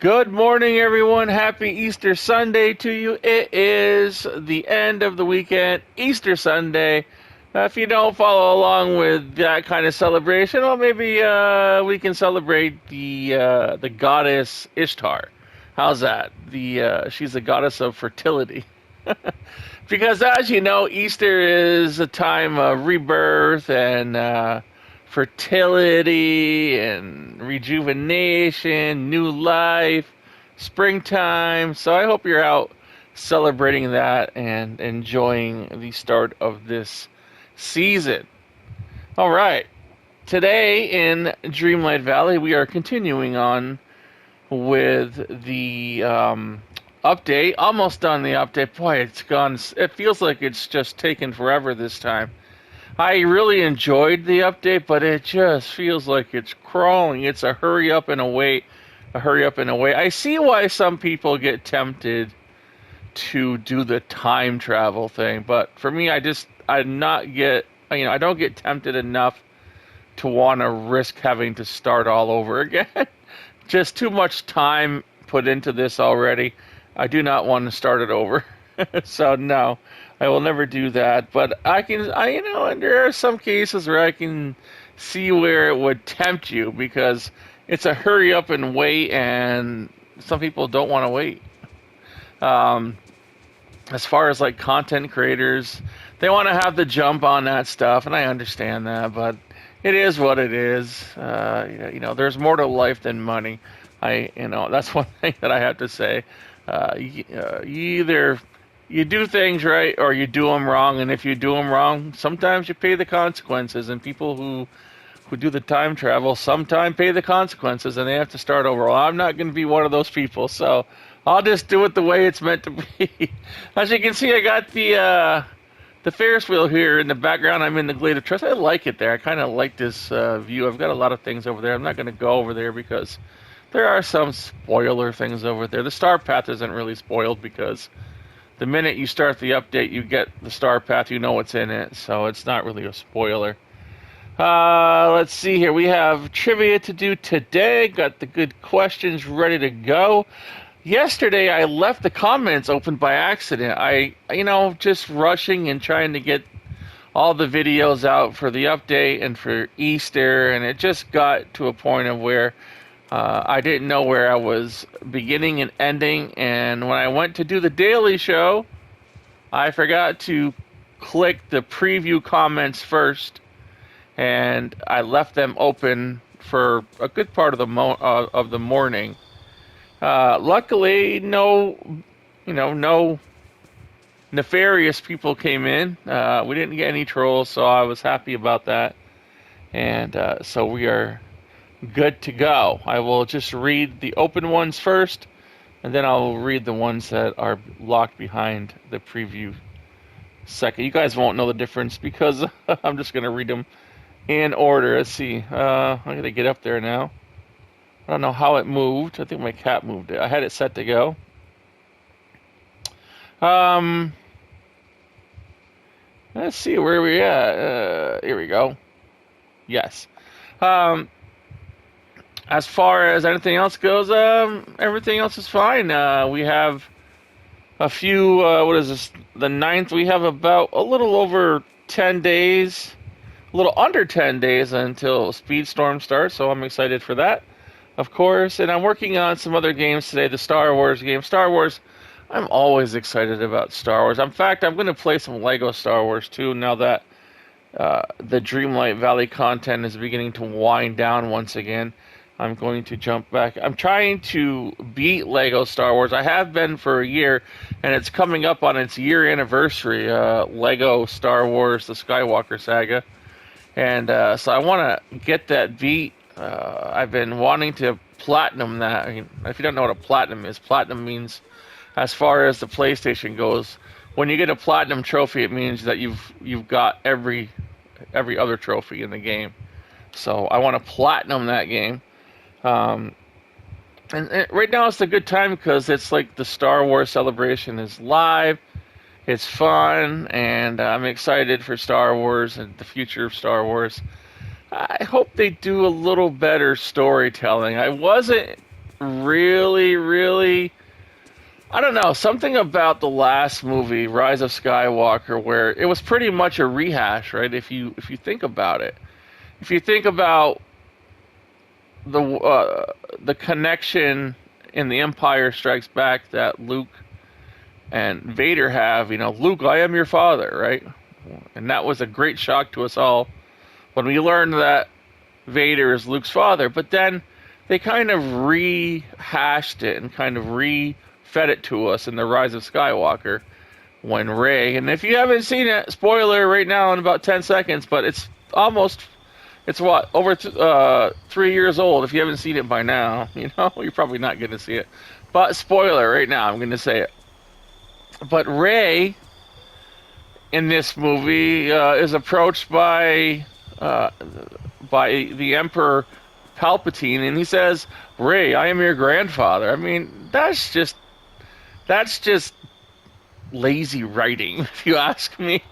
Good morning, everyone. Happy Easter Sunday to you. It is the end of the weekend, Easter Sunday. If you don't follow along with that kind of celebration, well, maybe we can celebrate the goddess Ishtar. How's that? She's the goddess of fertility. Because as you know, Easter is a time of rebirth and fertility and rejuvenation, new life, springtime. So I hope you're out celebrating that and enjoying the start of this season. All right. Today in Dreamlight Valley, we are continuing on with the update. Almost done the update. Boy, it's gone. It feels like it's just taken forever this time. I really enjoyed the update, but it just feels like it's crawling. It's a hurry up and a wait, a hurry up and a wait. I see why some people get tempted to do the time travel thing, but for me, I don't get tempted enough to want to risk having to start all over again. Just too much time put into this already. I do not want to start it over. So no, I will never do that. But and there are some cases where I can see where it would tempt you because it's a hurry up and wait, and some people don't want to wait. Um, as far as like content creators, they want to have the jump on that stuff, and I understand that, but it is what it is. There's more to life than money. That's one thing that I have to say. You either you do things right or you do them wrong, and if you do them wrong, sometimes you pay the consequences. And people who do the time travel sometimes pay the consequences, and they have to start over. Well, I'm not going to be one of those people, so I'll just do it the way it's meant to be. As you can see, I got the Ferris wheel here in the background. I'm in the Glade of Trust. I like it there. I kind of like this view. I've got a lot of things over there. I'm not going to go over there because there are some spoiler things over there. The star path isn't really spoiled because the minute you start the update, you get the star path. You know what's in it, so it's not really a spoiler. Let's see here. We have trivia to do today. Got the good questions ready to go. Yesterday, I left the comments open by accident. Just rushing and trying to get all the videos out for the update and for Easter, and it just got to a point of where I didn't know where I was beginning and ending, and when I went to do the daily show, I forgot to click the preview comments first, and I left them open for a good part of the morning. Luckily, no nefarious people came in. We didn't get any trolls, so I was happy about that, and so we are good to go. I will just read the open ones first, and then I'll read the ones that are locked behind the preview second. You guys won't know the difference because I'm just going to read them in order. Let's see. I'm going to get up there now. I don't know how it moved. I think my cat moved it. I had it set to go. Let's see where we at. Here we go. Yes. As far as anything else goes, everything else is fine. We have a few, what is this, the 9th? We have about a little over 10 days, a little under 10 days until Speedstorm starts, so I'm excited for that, of course. And I'm working on some other games today, the Star Wars game. Star Wars, I'm always excited about Star Wars. In fact, I'm going to play some Lego Star Wars too, now that the Dreamlight Valley content is beginning to wind down once again. I'm going to jump back. I'm trying to beat Lego Star Wars. I have been for a year, and it's coming up on its year anniversary, Lego Star Wars, the Skywalker Saga. And so I want to get that beat. I've been wanting to platinum that. I mean, if you don't know what a platinum is, platinum means, as far as the PlayStation goes, when you get a platinum trophy, it means that you've got every other trophy in the game. So I want to platinum that game. And right now it's a good time because it's like the Star Wars celebration is live. It's fun, and I'm excited for Star Wars and the future of Star Wars. I hope they do a little better storytelling. I wasn't really, really, I don't know, something about the last movie, Rise of Skywalker, where it was pretty much a rehash, right? If you think about it, if you think about the connection in The Empire Strikes Back that Luke and Vader have, Luke, I am your father, right? And that was a great shock to us all when we learned that Vader is Luke's father. But then they kind of rehashed it and kind of re-fed it to us in The Rise of Skywalker when Rey, and if you haven't seen it, spoiler right now in about 10 seconds, but it's what, over 3 years old. If you haven't seen it by now, you're probably not going to see it. But spoiler right now, I'm going to say it. But Rey in this movie is approached by the Emperor Palpatine, and he says, "Rey, I am your grandfather." I mean, that's just lazy writing, if you ask me.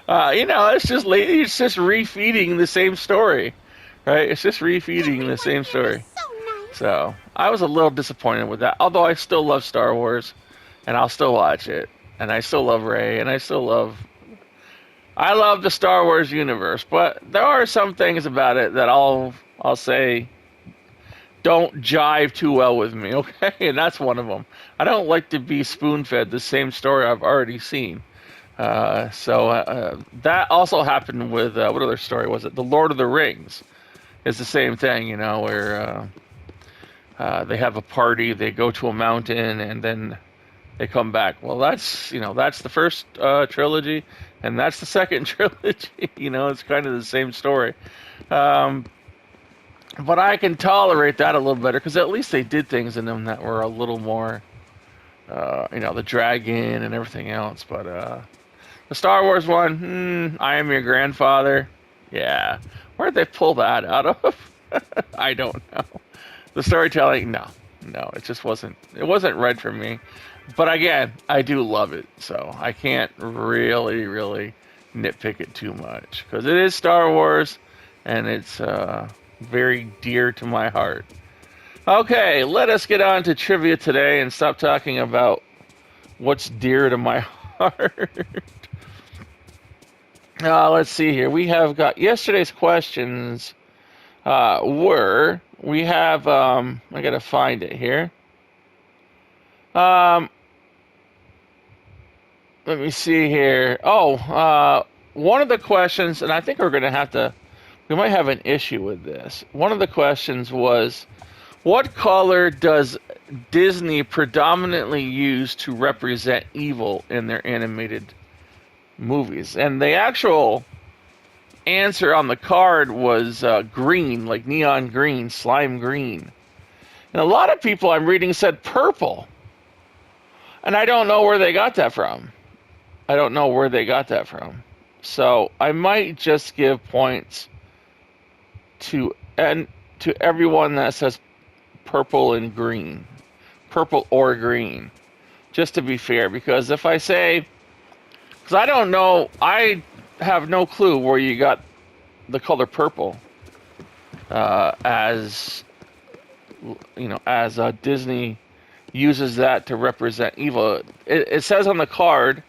It's just lazy. It's just refeeding the same story, right? It's just refeeding the same story. So I was a little disappointed with that. Although I still love Star Wars, and I'll still watch it, and I still love Rey, and I love the Star Wars universe. But there are some things about it that I'll say don't jive too well with me, okay? And that's one of them. I don't like to be spoon-fed the same story I've already seen. So that also happened with, what other story was it? The Lord of the Rings is the same thing, where they have a party, they go to a mountain, and then they come back. Well, that's the first trilogy, and that's the second trilogy. It's kind of the same story. But I can tolerate that a little better because at least they did things in them that were a little more, the dragon and everything else. But the Star Wars one, I am your grandfather. Yeah, where'd they pull that out of? I don't know. The storytelling, no, it just wasn't. It wasn't right for me. But again, I do love it, so I can't really nitpick it too much because it is Star Wars, and it's very dear to my heart. Okay, let us get on to trivia today and stop talking about what's dear to my heart. Let's see here. We have got yesterday's questions. I gotta find it here. Let me see here. One of the questions, and I think we might have an issue with this. One of the questions was, what color does Disney predominantly use to represent evil in their animated movies? And the actual answer on the card was green, like neon green, slime green. And a lot of people I'm reading said purple. And I don't know where they got that from. So I might just give points to everyone that says purple or green, just to be fair. Because if I say, because I don't know, I have no clue where you got the color purple, as Disney uses that to represent evil. It says on the card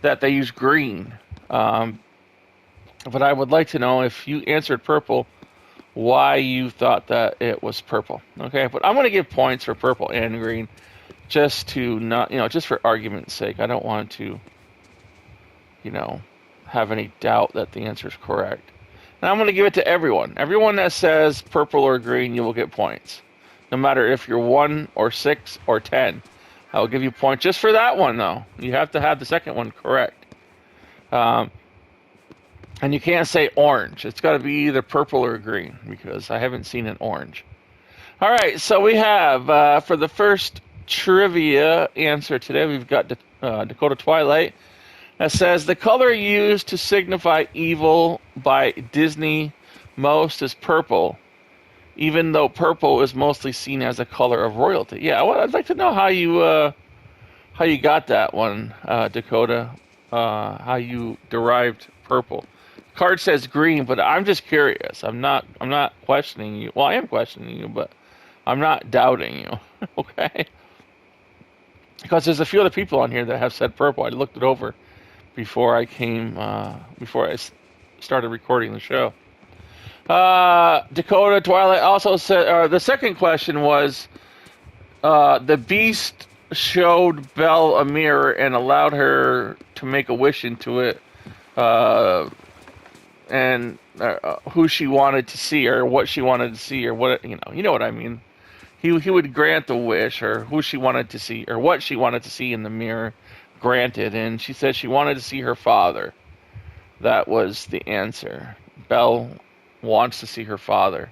that they use green, but I would like to know, if you answered purple, why you thought that it was purple. Okay, but I'm going to give points for purple and green, just to not, just for argument's sake. I don't want to, have any doubt that the answer is correct. And I'm going to give it to everyone. Everyone that says purple or green, you will get points. No matter if you're 1 or 6 or 10. I will give you points just for that one, though. You have to have the second one correct. And you can't say orange. It's got to be either purple or green, because I haven't seen an orange. All right, so we have, for the first trivia answer today, we've got Dakotatwilight. That says, the color used to signify evil by Disney most is purple, even though purple is mostly seen as a color of royalty. Yeah, well, I'd like to know how you got that one, Dakota. How you derived purple. Card says green, but I'm just curious. I'm not questioning you. Well, I am questioning you, but I'm not doubting you, okay? Because there's a few other people on here that have said purple. I looked it over before I started recording the show. Dakotatwilight also said, the second question was, the beast showed Belle a mirror and allowed her to make a wish into it, and who she wanted to see or what she wanted to see or what, you know what I mean. He would grant the wish or who she wanted to see or what she wanted to see in the mirror, granted, and she said she wanted to see her father. That was the answer. Belle wants to see her father.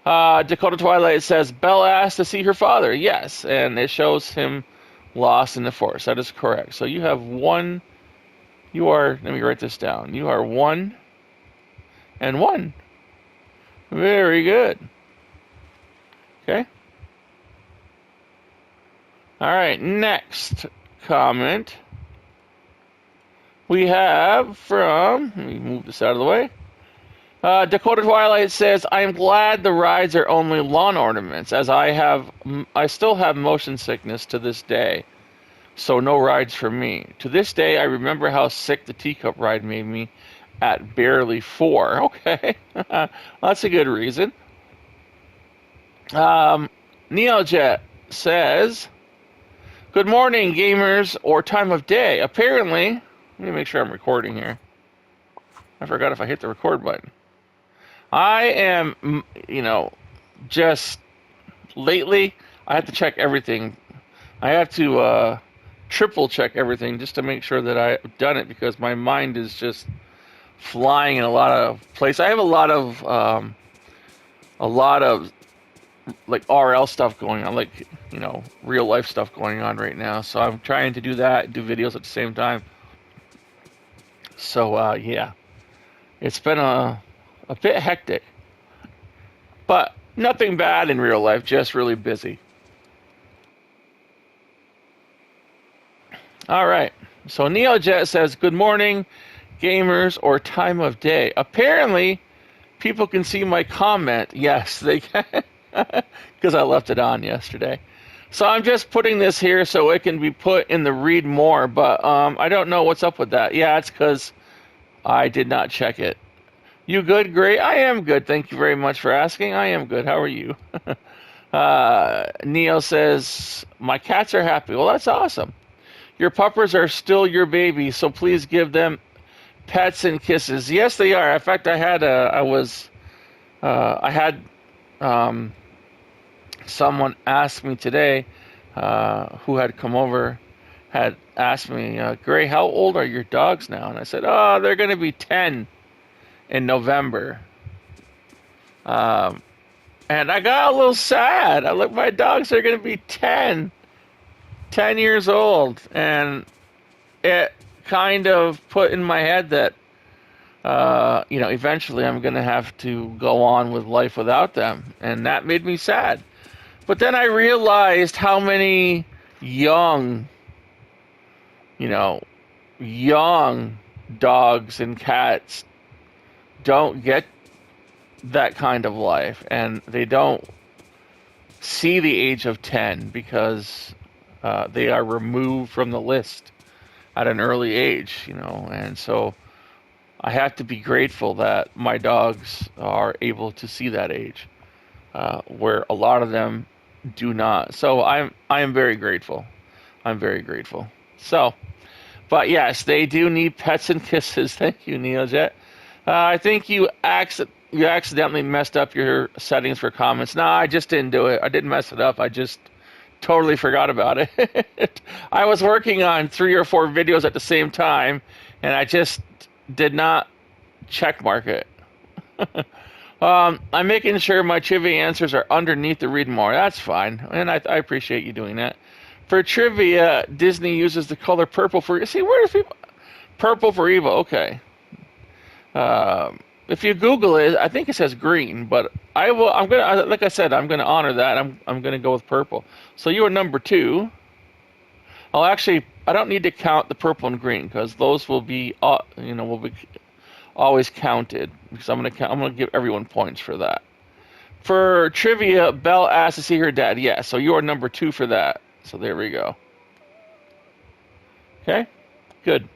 Dakotatwilight says Belle asked to see her father. Yes, and it shows him lost in the forest. That is correct. So you have one. Let me write this down. You are 1 and 1. Very good. Okay. All right, next comment we have from, let me move this out of the way. Dakotatwilight says, I'm glad the rides are only lawn ornaments, as I still have motion sickness to this day, so no rides for me. To this day, I remember how sick the teacup ride made me at barely 4. Okay, that's a good reason. Neojet says, good morning, gamers, or time of day. Apparently, let me make sure I'm recording here. I forgot if I hit the record button. I am, just lately, I have to check everything. I have to triple check everything just to make sure that I've done it because my mind is just flying in a lot of places. I have a lot of like RL stuff going on, like, real life stuff going on right now. So I'm trying to do that, do videos at the same time. So, yeah, it's been a bit hectic, but nothing bad in real life, just really busy. All right. So Neojet says, good morning, gamers, or time of day. Apparently, people can see my comment. Yes, they can, because I left it on yesterday. So I'm just putting this here so it can be put in the read more, but I don't know what's up with that. Yeah, it's because I did not check it. You good? Great. I am good. Thank you very much for asking. I am good. How are you? Neo says, my cats are happy. Well, that's awesome. Your puppers are still your babies, so please give them pets and kisses. Yes, they are. In fact, I had someone ask me today, who had come over, had asked me, Gray, how old are your dogs now? And I said, oh, they're going to be 10 in November. And I got a little sad. I look, my dogs are going to be 10 years old. And it kind of put in my head that, eventually I'm going to have to go on with life without them. And that made me sad. But then I realized how many young dogs and cats don't get that kind of life, and they don't see the age of 10 because they are removed from the list at an early age, and so I have to be grateful that my dogs are able to see that age, where a lot of them do not. So I am very grateful. I'm very grateful. So, but yes, they do need pets and kisses. Thank you, Neojet. I think you accidentally messed up your settings for comments. No, I just didn't do it. I didn't mess it up. I just totally forgot about it. I was working on 3 or 4 videos at the same time, and I just did not check mark it. I'm making sure my trivia answers are underneath the read more. That's fine, and I appreciate you doing that. For trivia, Disney uses the color purple for... See, where is people... Purple for evil, okay. If you Google it, I think it says green, but I'm gonna, like I said, I'm gonna honor that. I'm gonna go with purple. So you are number 2. I don't need to count the purple and green because those will be, always counted because I'm gonna give everyone points for that. For trivia, Belle asked to see her dad. Yeah, so you are number 2 for that. So there we go. Okay, good.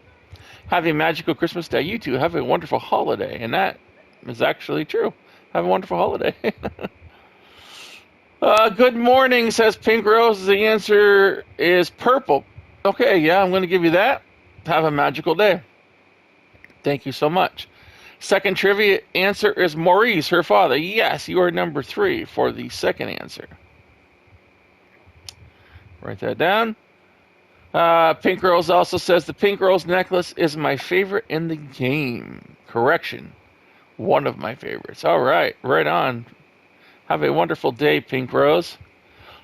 Have a magical Christmas day. You two have a wonderful holiday. And that is actually true. Have a wonderful holiday. Good morning, says Pink Rose. The answer is purple. Okay, yeah, I'm going to give you that. Have a magical day. Thank you so much. Second trivia answer is Maurice, her father. Yes, you are number 3 for the second answer. Write that down. Pink Rose also says the Pink Rose necklace is my favorite in the game. Correction. One of my favorites. All right, right on. Have a wonderful day, Pink Rose.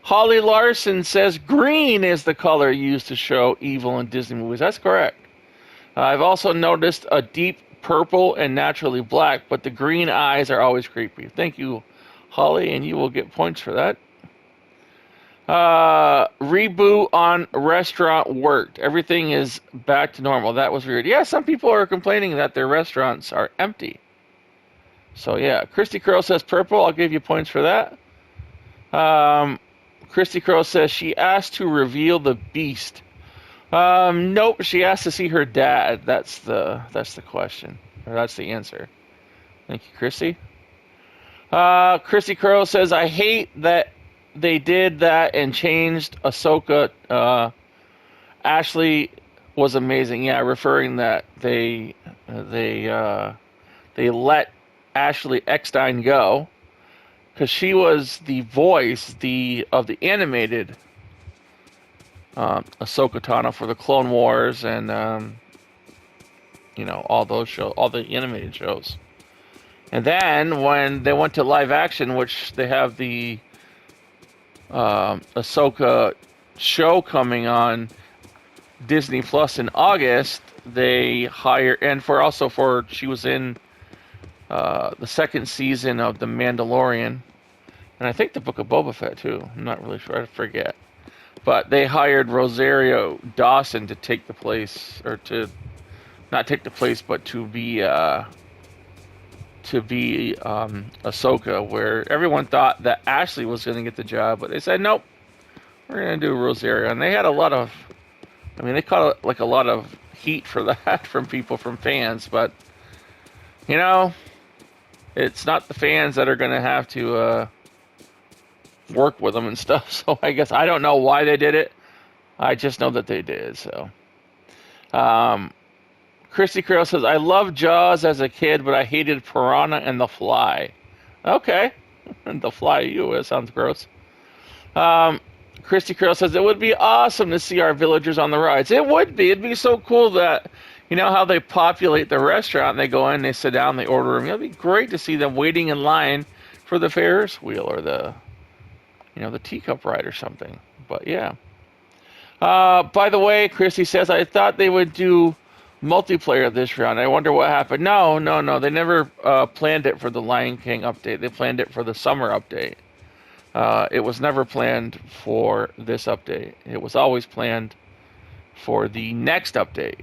Holly Larson says green is the color used to show evil in Disney movies. That's correct. I've also noticed a deep purple and naturally black, but the green eyes are always creepy. Thank you, Holly, and you will get points for that. Reboot on restaurant worked. Everything is back to normal. That was weird. Yeah, some people are complaining that their restaurants are empty. So yeah, Kristy Crow says purple. I'll give you points for that. Kristy Crow says she asked to reveal the beast. Nope, she asked to see her dad. That's the question. Or that's the answer. Thank you, Kristy. Kristy Crow says, I hate that they did that and changed Ahsoka. Ashley was amazing. Yeah, referring that they let Ashley Eckstein go because she was the voice of the animated Ahsoka Tano for the Clone Wars and all those shows, all the animated shows. And then when they went to live action, which they have the Ahsoka show coming on Disney Plus in August, they hire, and she was in the second season of The Mandalorian, and I think the Book of Boba Fett too. I'm not really sure. I forget. But they hired Rosario Dawson to take the place, or to not take the place, but to be Ahsoka, where everyone thought that Ashley was going to get the job, but they said, nope, we're going to do Rosario. And they had they caught a lot of heat for that from fans, but, it's not the fans that are going to have to work with them and stuff. So I guess I don't know why they did it. I just know that they did. So, Kristy Crow says, I loved Jaws as a kid, but I hated Piranha and The Fly. Okay. The Fly, it sounds gross. Kristy Crow says, it would be awesome to see our villagers on the rides. It would be. It'd be so cool that, how they populate the restaurant. They go in, they sit down, they order them. It'd be great to see them waiting in line for the Ferris wheel or the teacup ride or something. But yeah. By the way, Kristy says, I thought they would do multiplayer this round. I wonder what happened. No. They never planned it for the Lion King update. They planned it for the summer update. It was never planned for this update. It was always planned for the next update.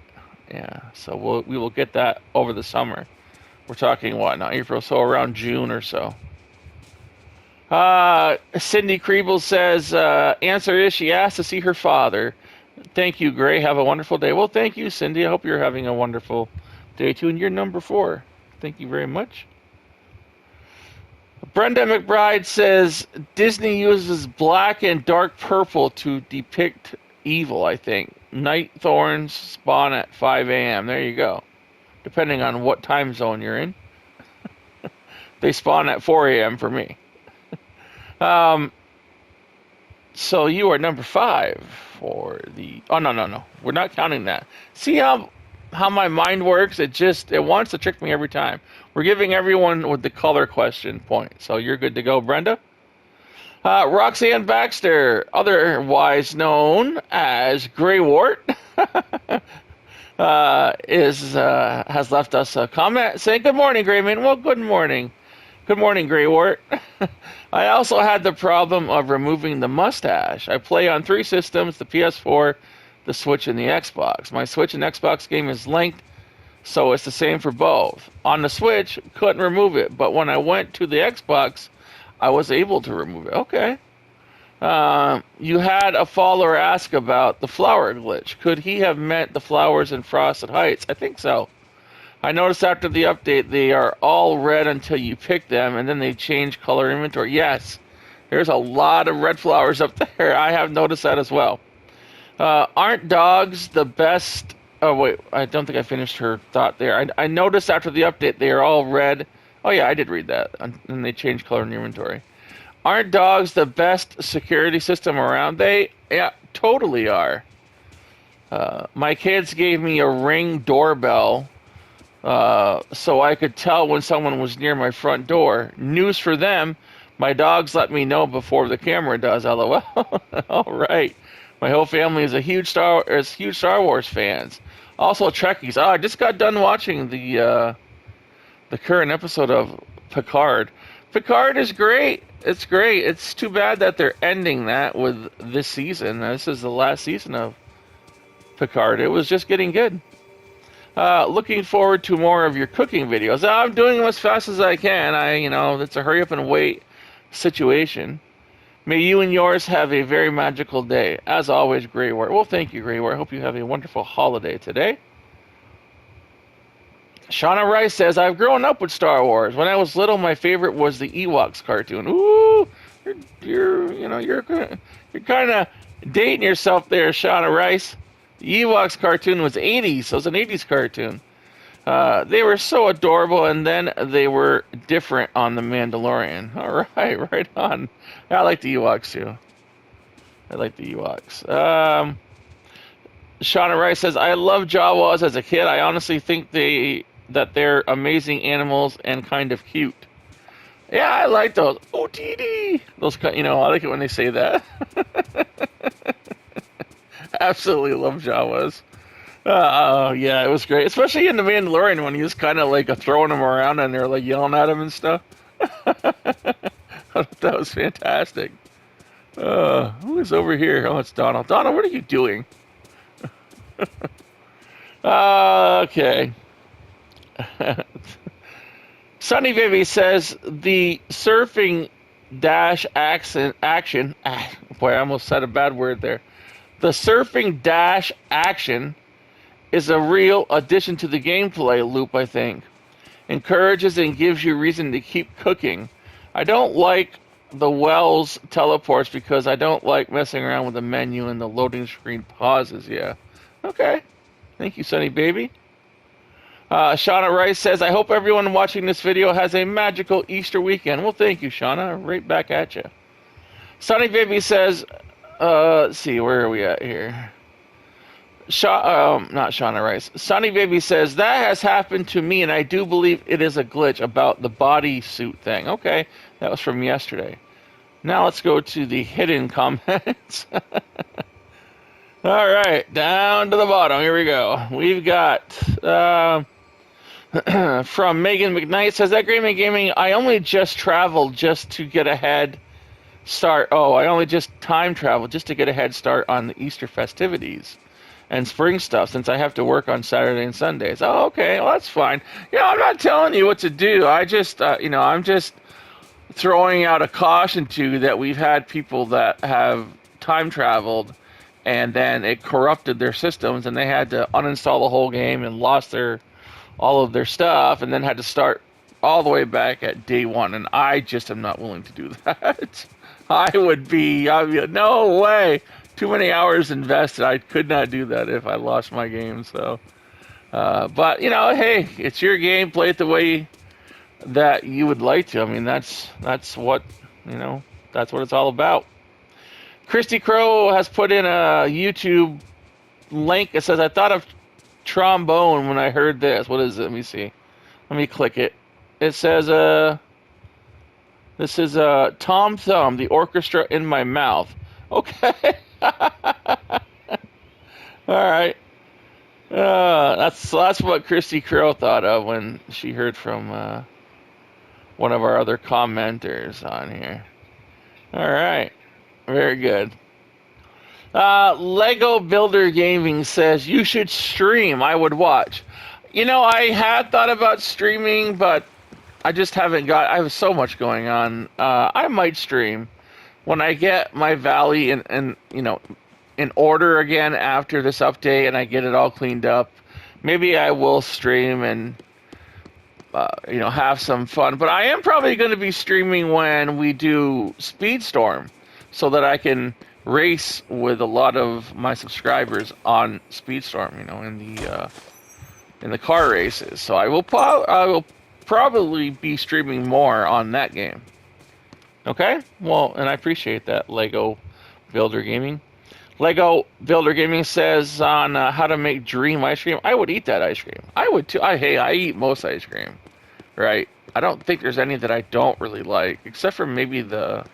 Yeah, so we will get that over the summer. We're talking what now? April, so around June or so. Cindy Kriebel says, answer is she asked to see her father. Thank you, Gray. Have a wonderful day. Well, thank you, Cindy. I hope you're having a wonderful day, too. And you're number 4. Thank you very much. Brenda Mcbride says, Disney uses black and dark purple to depict evil, I think. Night thorns spawn at 5 a.m. There you go. Depending on what time zone you're in. They spawn at 4 a.m. for me. So you are number 5 for the... Oh, no. We're not counting that. See how my mind works? It wants to trick me every time. We're giving everyone with the color question point. So you're good to go, Brenda. Roxanne Baxter, otherwise known as Grey Wart, has left us a comment saying, good morning, Greyman. Well, good morning. Good morning, Grey Wart. I also had the problem of removing the mustache. I play on 3 systems, the PS4, the Switch, and the Xbox. My Switch and Xbox game is linked, so it's the same for both. On the Switch, couldn't remove it, but when I went to the Xbox, I was able to remove it. Okay. You had a follower ask about the flower glitch. Could he have meant the flowers in Frosted Heights? I think so. I noticed after the update they are all red until you pick them, and then they change color inventory. Yes, there's a lot of red flowers up there. I have noticed that as well. Aren't dogs the best? Oh, wait, I don't think I finished her thought there. I noticed after the update they are all red. Oh, yeah, I did read that. And they change color in the inventory. Aren't dogs the best security system around? They, yeah, totally are. My kids gave me a Ring doorbell so I could tell when someone was near my front door. News for them, my dogs let me know before the camera does, LOL. All right. My whole family is huge Star Wars fans. Also Trekkies. Oh, I just got done watching the current episode of Picard. Picard is great. It's great. It's too bad that they're ending that with this season. This is the last season of Picard. It was just getting good. Looking forward to more of your cooking videos. I'm doing them as fast as I can. It's a hurry up and wait situation. May you and yours have a very magical day. As always, Greywart. Well, thank you, Greywart. I hope you have a wonderful holiday today. Shauna Rice says, I've grown up with Star Wars. When I was little, my favorite was the Ewoks cartoon. Ooh, you're kind of dating yourself there, Shauna Rice. The Ewoks cartoon was 80s, so it was an 80s cartoon. They were so adorable, and then they were different on The Mandalorian. All right, right on. I like the Ewoks, too. I like the Ewoks. Shauna Rice says, I love Jawas as a kid. I honestly think that they're amazing animals and kind of cute. Yeah, I like those. OTD. Those, I like it when they say that. Absolutely love Jawas. Yeah, it was great. Especially in The Mandalorian when he was kind of like throwing them around and they're like yelling at him and stuff. That was fantastic. Who is over here? Oh, it's Donald. Donald, what are you doing? Okay. Sunny Vivi says the surfing dash action. Boy, I almost said a bad word there. The surfing dash action is a real addition to the gameplay loop, I think. Encourages and gives you reason to keep cooking. I don't like the Wells teleports because I don't like messing around with the menu and the loading screen pauses. Yeah. Okay. Thank you, Sunny Baby. Shauna Rice says, I hope everyone watching this video has a magical Easter weekend. Well, thank you, Shauna. Right back at you. Sunny Baby says, let's see, where are we at here? Not Shauna Rice. Sunny Baby says, that has happened to me, and I do believe it is a glitch about the bodysuit thing. Okay, that was from yesterday. Now let's go to the hidden comments. All right, down to the bottom. Here we go. We've got from Megan McKnight says, that Great Man Gaming, I only just traveled just to get a head start. Oh, I only just time traveled just to get a head start on the Easter festivities and spring stuff since I have to work on Saturday and Sundays. Oh, okay, well, that's fine. I'm not telling you what to do. I just, I'm just throwing out a caution to you that we've had people that have time traveled and then it corrupted their systems and they had to uninstall the whole game and lost all of their stuff and then had to start all the way back at day one. And I just am not willing to do that. I'd be like, no way. Too many hours invested. I could not do that if I lost my game. So, but hey, it's your game. Play it the way that you would like to. I mean, that's what that's what it's all about. Kristy Crow has put in a YouTube link. It says, I thought of trombone when I heard this. What is it? Let me see. Let me click it. It says, this is Tom Thumb, the orchestra in my mouth. Okay. All right. That's what Kristy Crow thought of when she heard from one of our other commenters on here. All right. Very good. Lego Builder Gaming says, you should stream. I would watch. I had thought about streaming, but I just haven't got. I have so much going on. I might stream when I get my Valley in order again after this update, and I get it all cleaned up. Maybe I will stream and have some fun. But I am probably going to be streaming when we do Speedstorm, so that I can race with a lot of my subscribers on Speedstorm. In the car races. So I will probably be streaming more on that game. Okay? Well, and I appreciate that, Lego Builder Gaming. Lego Builder Gaming says on how to make dream ice cream. I would eat that ice cream. I would too. I eat most ice cream, right? I don't think there's any that I don't really like, except for maybe the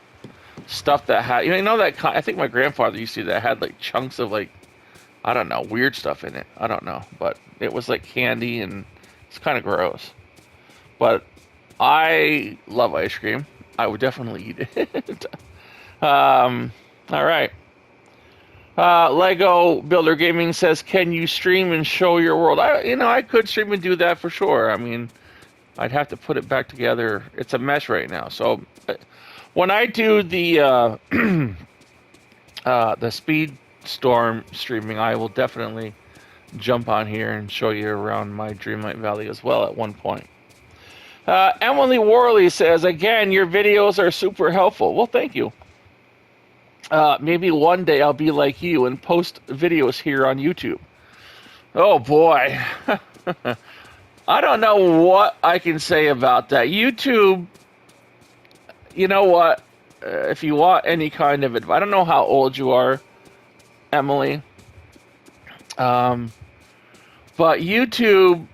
stuff that had, that I think my grandfather used to that had like chunks of like, I don't know, weird stuff in it. I don't know, but it was like candy and it's kind of gross. But I love ice cream. I would definitely eat it. All right. Lego Builder Gaming says, "Can you stream and show your world?" I could stream and do that for sure. I mean, I'd have to put it back together. It's a mess right now. So when I do the Speed Storm streaming, I will definitely jump on here and show you around my Dreamlight Valley as well at one point. Emily Worley says, "Again, your videos are super helpful." Well, thank you. Maybe one day I'll be like you and post videos here on YouTube. Oh boy. I don't know what I can say about that. YouTube, you know what? If you want any kind of advice, I don't know how old you are, Emily. But YouTube,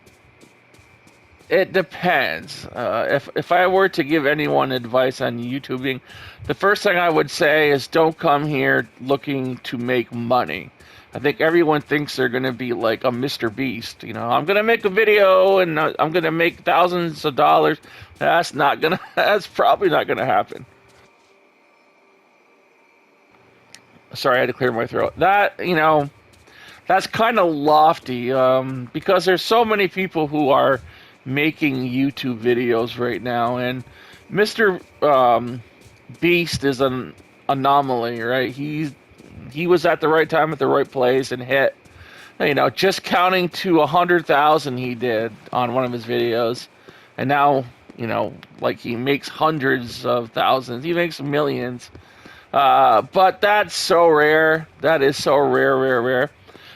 it depends. If I were to give anyone advice on YouTubing, the first thing I would say is don't come here looking to make money. I think everyone thinks they're going to be like a Mr. Beast. I'm going to make a video and I'm going to make thousands of dollars. That's probably not going to happen. Sorry, I had to clear my throat. That's kind of lofty because there's so many people who are making YouTube videos right now, and Mr. Beast is an anomaly, right? He was at the right time at the right place and hit, just counting to 100,000 he did on one of his videos, and now like he makes hundreds of thousands, he makes millions, but that's so rare. That is so rare.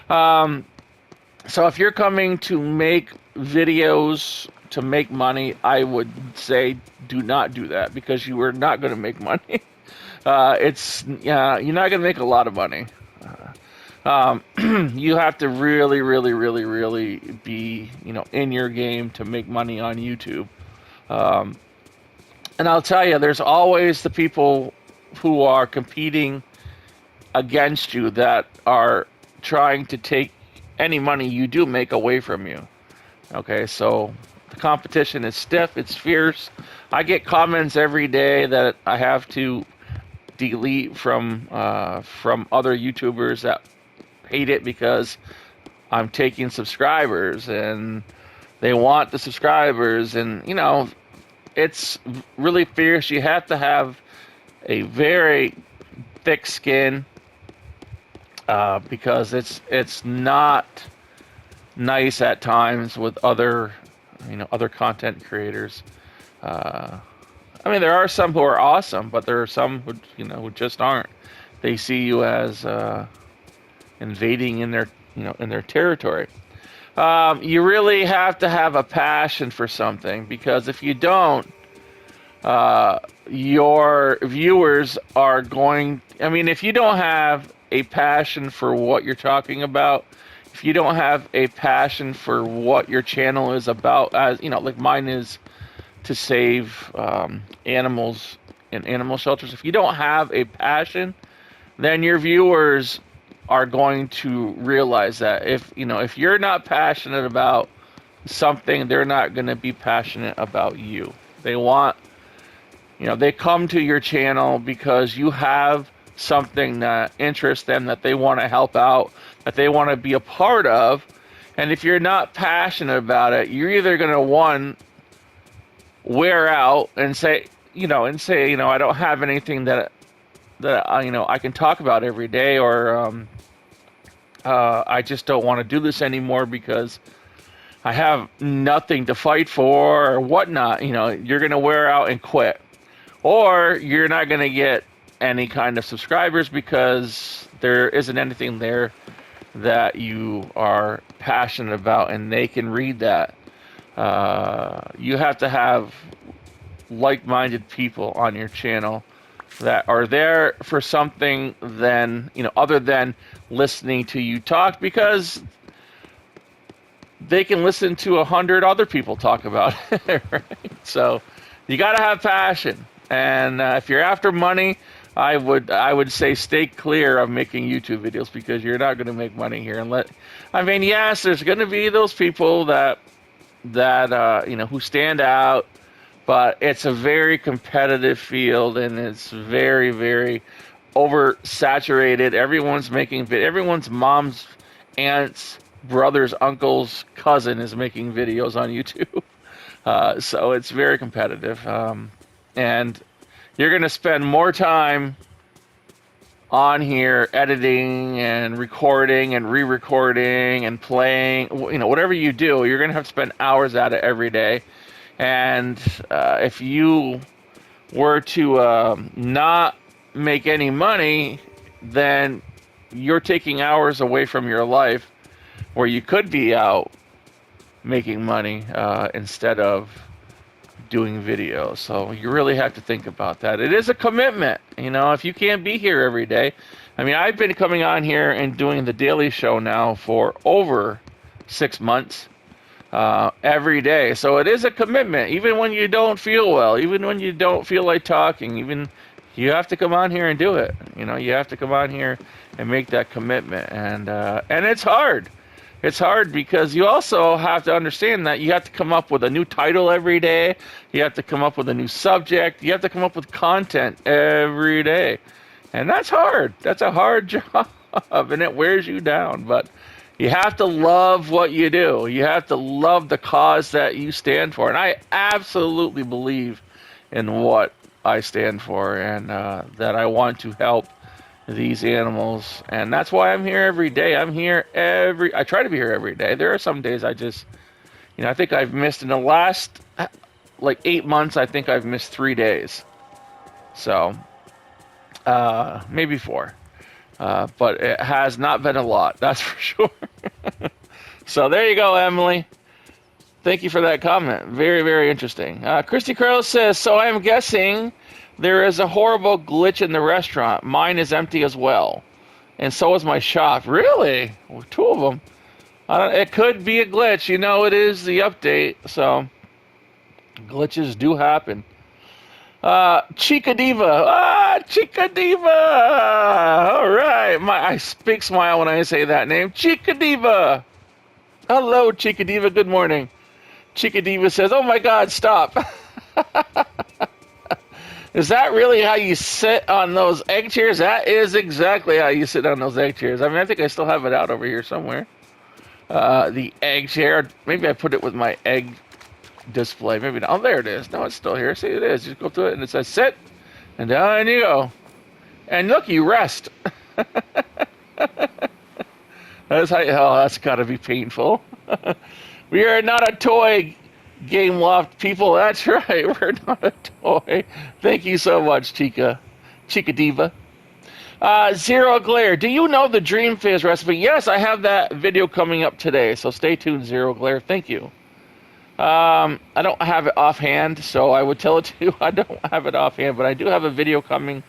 So if you're coming to make videos to make money, I would say do not do that, because you are not going to make money. You're not going to make a lot of money. You have to really, really, really, really be, in your game to make money on YouTube. And I'll tell you, there's always the people who are competing against you that are trying to take any money you do make away from you. Okay, so the competition is stiff, it's fierce. I get comments every day that I have to delete from other YouTubers that hate it because I'm taking subscribers and they want the subscribers, and it's really fierce. You have to have a very thick skin because it's not nice at times with other content creators. There are some who are awesome, but there are some who just aren't. They see you as invading in their territory. You really have to have a passion for something, because if you don't, your viewers are going. If you don't have a passion for what you're talking about, if you don't have a passion for what your channel is about, as like mine is to save animals in animal shelters. If you don't have a passion, then your viewers are going to realize that if you're not passionate about something, they're not going to be passionate about you. They want, they come to your channel because you have something that interests them, that they want to help out, that they want to be a part of. And if you're not passionate about it, you're either going to, wear out and say, I don't have anything that I can talk about every day, or I just don't want to do this anymore because I have nothing to fight for or whatnot. You're going to wear out and quit, or you're not going to get any kind of subscribers because there isn't anything there that you are passionate about and they can read that. You have to have like-minded people on your channel that are there for something other than listening to you talk, because they can listen to 100 other people talk about it, right? So you got to have passion. And if you're after money, I would say stay clear of making YouTube videos, because you're not going to make money here. Yes, there's going to be those people that who stand out, but it's a very competitive field, and it's very, very oversaturated. Everyone's mom's, aunt's, brother's, uncle's, cousin is making videos on YouTube. So it's very competitive. And you're going to spend more time on here editing and recording and re-recording and playing. Whatever you do, you're going to have to spend hours at it every day. And if you were to not make any money, then you're taking hours away from your life where you could be out making money instead of doing videos. So you really have to think about that. It is a commitment. If you can't be here every day. I've been coming on here and doing the daily show now for over 6 months. Every day. So it is a commitment, even when you don't feel well, even when you don't feel like talking, even you have to come on here and do it. You have to come on here and make that commitment. And it's hard. It's hard because you also have to understand that you have to come up with a new title every day. You have to come up with a new subject. You have to come up with content every day. And that's hard. That's a hard job, and it wears you down. But you have to love what you do. You have to love the cause that you stand for. And I absolutely believe in what I stand for, and that I want to help these animals. And that's why I'm here every day. I try to be here every day. There are some days I just, I think I've missed in the last 8 months, I think I've missed 3 days. So, maybe 4. But it has not been a lot, that's for sure. So there you go, Emily. Thank you for that comment. Very, very interesting. Kristy Crow says, so I'm guessing there is a horrible glitch in the restaurant. Mine is empty as well. And so is my shop. Really? Well, 2 of them. It could be a glitch. It is the update. So glitches do happen. Chica Diva. Chica Diva. All right. I big smile when I say that name. Chica Diva. Hello, Chica Diva. Good morning. Chica Diva says, oh my God, stop. Is that really how you sit on those egg chairs? That is exactly how you sit on those egg chairs. I think I still have it out over here somewhere. The egg chair. Maybe I put it with my egg display. Maybe not. Oh, there it is. No, it's still here. See, it is. You just go to it and it says sit, and down you go. And look, you rest. That's got to be painful. We are not a toy, Game Loft people. That's right. We're not a toy. Thank you so much, Chica Diva. Zero Glare. Do you know the Dream Fizz recipe? Yes, I have that video coming up today. So stay tuned, Zero Glare. Thank you. I don't have it offhand, so I would tell it to you. I don't have it offhand, but I do have a video coming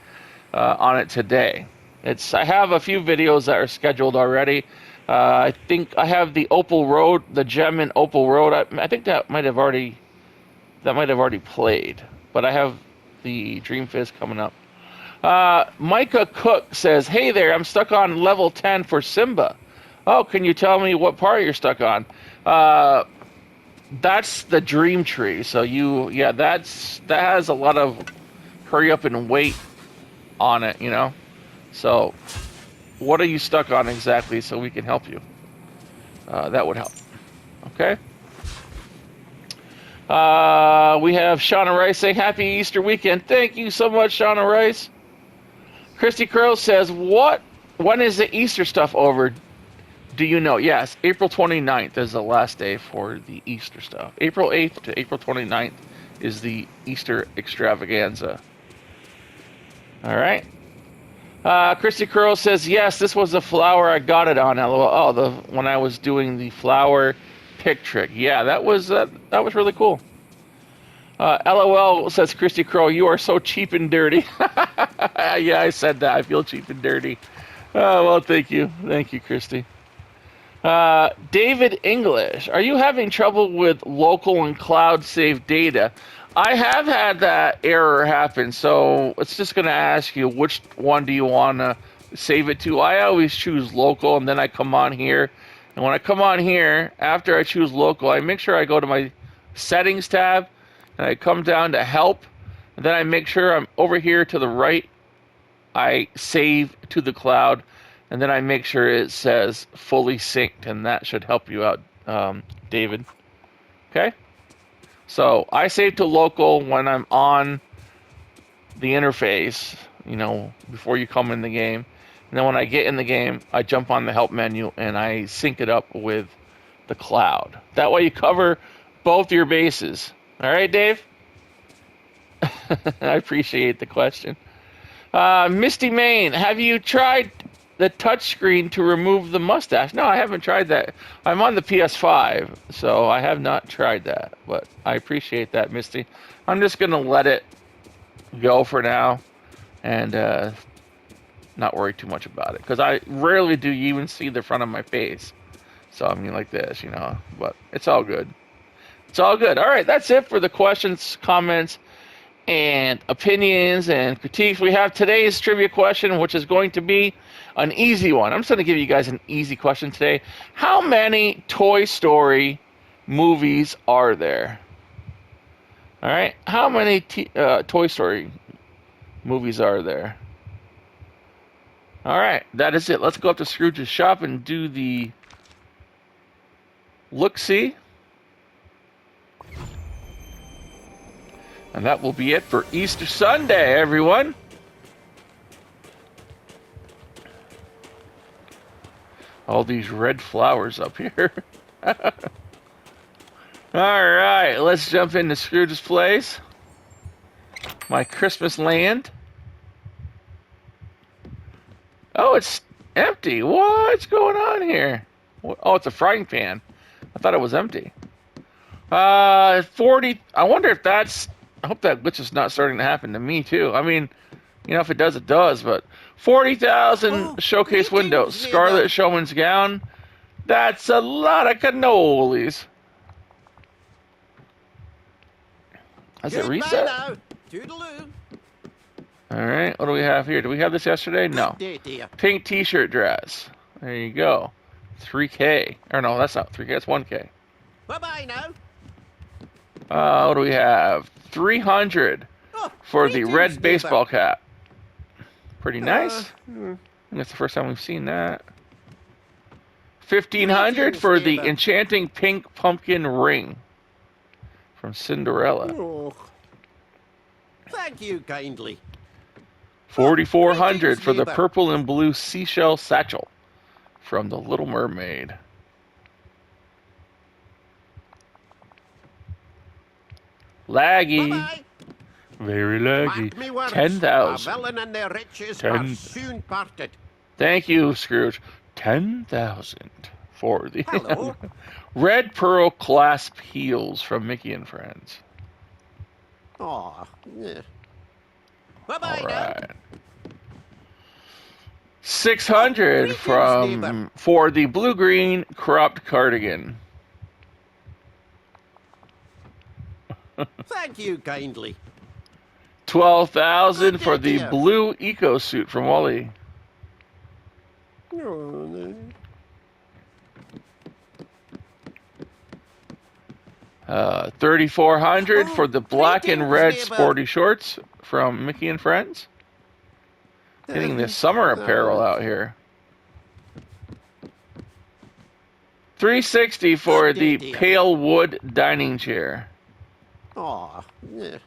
on it today. I have a few videos that are scheduled already. I think I have the Opal Road, the gem in Opal Road. I think that might have already played, but I have the Dream Fizz coming up. Micah Cook says, "Hey there, I'm stuck on level 10 for Simba. Oh, can you tell me what part you're stuck on?" That's the Dream Tree. So that has a lot of hurry up and wait on it, So, what are you stuck on exactly so we can help you? That would help. Okay? We have Shauna Rice saying Happy Easter weekend. Thank you so much, Shauna Rice. Kristy Crow says, when is the Easter stuff over? Do you know? Yes, April 29th is the last day for the Easter stuff. April 8th to April 29th is the Easter extravaganza. All right. Kristy Crow says, yes, this was the flower I got it on. LOL. Oh, when I was doing the flower pick trick. Yeah, that was really cool. LOL says Kristy Crow, you are so cheap and dirty. Yeah, I said that. I feel cheap and dirty. Well, thank you. Thank you, Kristy. David English, are you having trouble with local and cloud save data? I have had that error happen, so it's just going to ask you which one do you want to save it to. I always choose local, and then I come on here. And when I come on here, after I choose local, I make sure I go to my settings tab, and I come down to help, and then I make sure I'm over here to the right. I save to the cloud, and then I make sure it says fully synced, and that should help you out, David. Okay? So I save to local when I'm on the interface, before you come in the game. And then when I get in the game, I jump on the help menu and I sync it up with the cloud. That way you cover both your bases. All right, Dave? I appreciate the question. Misty Main, have you tried the touchscreen to remove the mustache? No, I haven't tried that. I'm on the PS5, so I have not tried that. But I appreciate that, Misty. I'm just going to let it go for now and not worry too much about it. Because I rarely do even see the front of my face. So, I mean, like this, But it's all good. It's all good. All right, that's it for the questions, comments, and opinions and critiques. We have today's trivia question, which is going to be an easy one. I'm just going to give you guys an easy question today. How many Toy Story movies are there? All right. How many Toy Story movies are there? All right. That is it. Let's go up to Scrooge's shop and do the look-see. And that will be it for Easter Sunday, everyone. All these red flowers up here. All right, let's jump into Scrooge's place. My Christmas land. Oh, it's empty. What's going on here? Oh, it's a frying pan. I thought it was empty. 40. I wonder if that's... I hope that glitch is not starting to happen to me, too. I mean, if it does, it does, but 40,000 showcase windows. Scarlet Showman's gown. That's a lot of cannolis. Has it reset? All right, what do we have here? Did we have this yesterday? No. Pink t-shirt dress. There you go. 3K. Or no, that's not 3K, that's 1K. Bye-bye now. What do we have? 300 for the red baseball cap. Pretty nice. I think that's the first time we've seen that. 1,500 for the enchanting pink pumpkin ring from Cinderella. Oh. Thank you kindly. 4,400 for the purple and blue seashell satchel from The Little Mermaid. Laggy. Bye-bye. Very laggy. 10,000. and their riches are soon parted. Thank you, Scrooge. 10,000 for the Hello. red pearl clasp heels from Mickey and Friends. Aw. Yeah. Bye-bye All now. right. 600 for the blue-green cropped cardigan. Thank you kindly. 12,000 for the blue eco suit from Wally. 3,400 for the black and red sporty shorts from Mickey and Friends. Getting the summer apparel out here. 360 for the pale wood dining chair. Aw, yeah.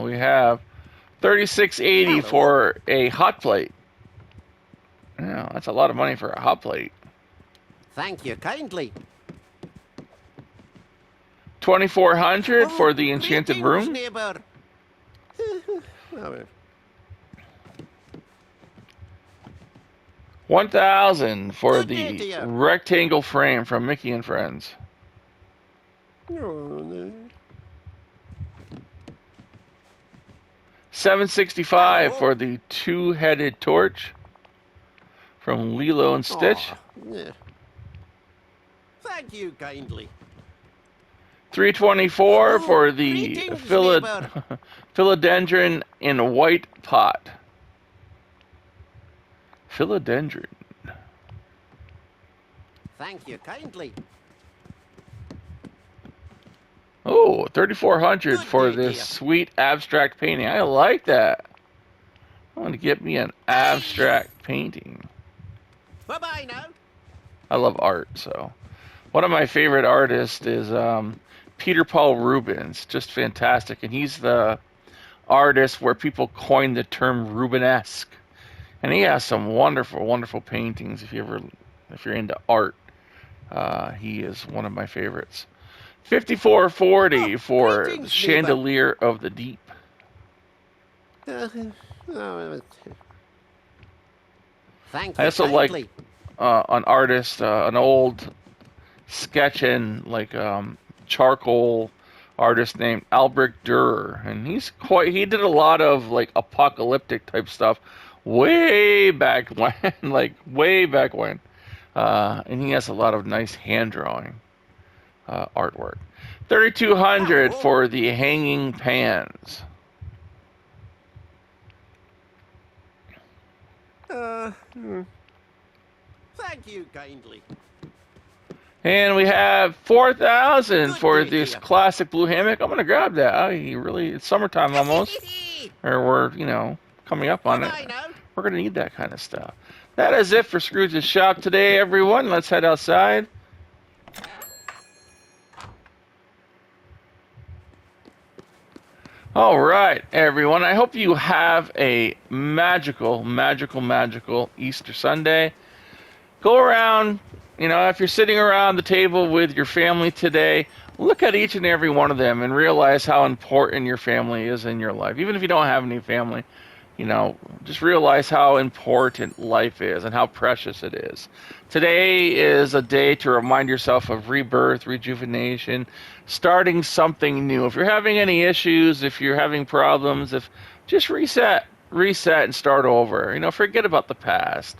We have $36.80 Hello. for a hot plate. Yeah, that's a lot of money for a hot plate. Thank you kindly. $2,400 for the enchanted greetings, room. neighbor. $1,000 for Good day to the you. rectangle frame from Mickey and Friends. $765 Hello. for the two-headed torch from Lilo and Stitch. Aw, yeah. Thank you kindly. $324 for the greetings, neighbor. philodendron in a white pot. Philodendron. Thank you kindly. Oh, $3,400 Good for day, this dear. sweet abstract painting. I like that. I want to get me an abstract painting. Bye-bye now. I love art, so. One of my favorite artists is Peter Paul Rubens. Just fantastic. And he's the artist where people coined the term Rubenesque. And he has some wonderful, wonderful paintings. If you're into art, he is one of my favorites. $54.40 for greetings, the Chandelier of the Deep. Thank you I also kindly. like an artist, an old sketch and charcoal artist named Albrecht Dürer, and he did a lot of like apocalyptic type stuff way back when, way back when, and he has a lot of nice hand drawing artwork. $3,200 for the hanging pans. Thank you kindly. And we have $4,000 Good for day, this dear. classic blue hammock. I'm gonna grab that. It's summertime almost, or we're coming up on Bye-bye it. now. We're gonna need that kind of stuff. That is it for Scrooge's shop today, everyone. Let's head outside. All right, everyone. I hope you have a magical, magical, magical Easter Sunday. Go around, if you're sitting around the table with your family today, look at each and every one of them and realize how important your family is in your life. Even if you don't have any family, just realize how important life is and how precious it is. Today is a day to remind yourself of rebirth, rejuvenation, starting something new. If you're having any issues, if you're having problems, just reset and start over. Forget about the past.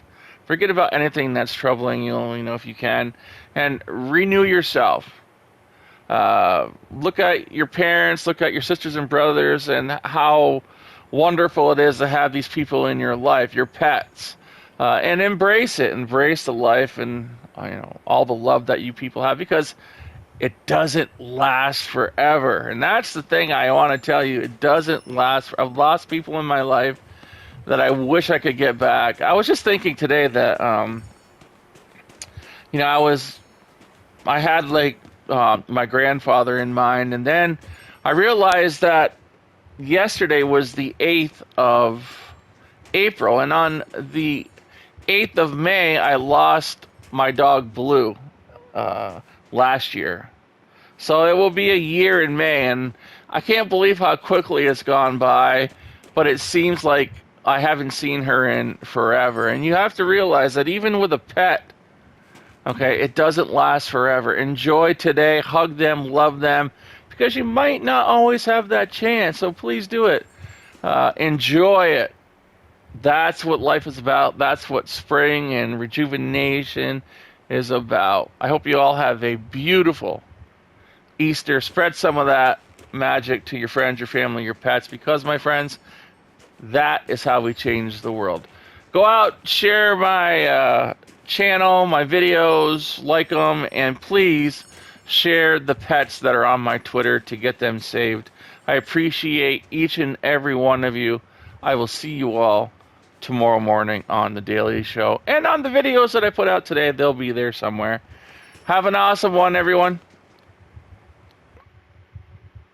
Forget about anything that's troubling you, if you can, and renew yourself. Look at your parents, look at your sisters and brothers, and how wonderful it is to have these people in your life, your pets, and embrace it. Embrace the life and all the love that you people have, because it doesn't last forever. And that's the thing I want to tell you. It doesn't last. I've lost people in my life that I wish I could get back. I was just thinking today that I had my grandfather in mind, and then I realized that yesterday was the 8th of April, and on the 8th of May, I lost my dog Blue last year. So it will be a year in May, and I can't believe how quickly it's gone by, but it seems like I haven't seen her in forever. And you have to realize that even with a pet, okay, it doesn't last forever. Enjoy today, hug them, love them, because you might not always have that chance. So please do it. Enjoy it. That's what life is about. That's what spring and rejuvenation is about. I hope you all have a beautiful Easter. Spread some of that magic to your friends, your family, your pets, because, my friends, that is how we change the world. Go out, share my channel, my videos, like them, and please share the pets that are on my Twitter to get them saved. I appreciate each and every one of you. I will see you all tomorrow morning on The Daily Show. And on the videos that I put out today, they'll be there somewhere. Have an awesome one, everyone.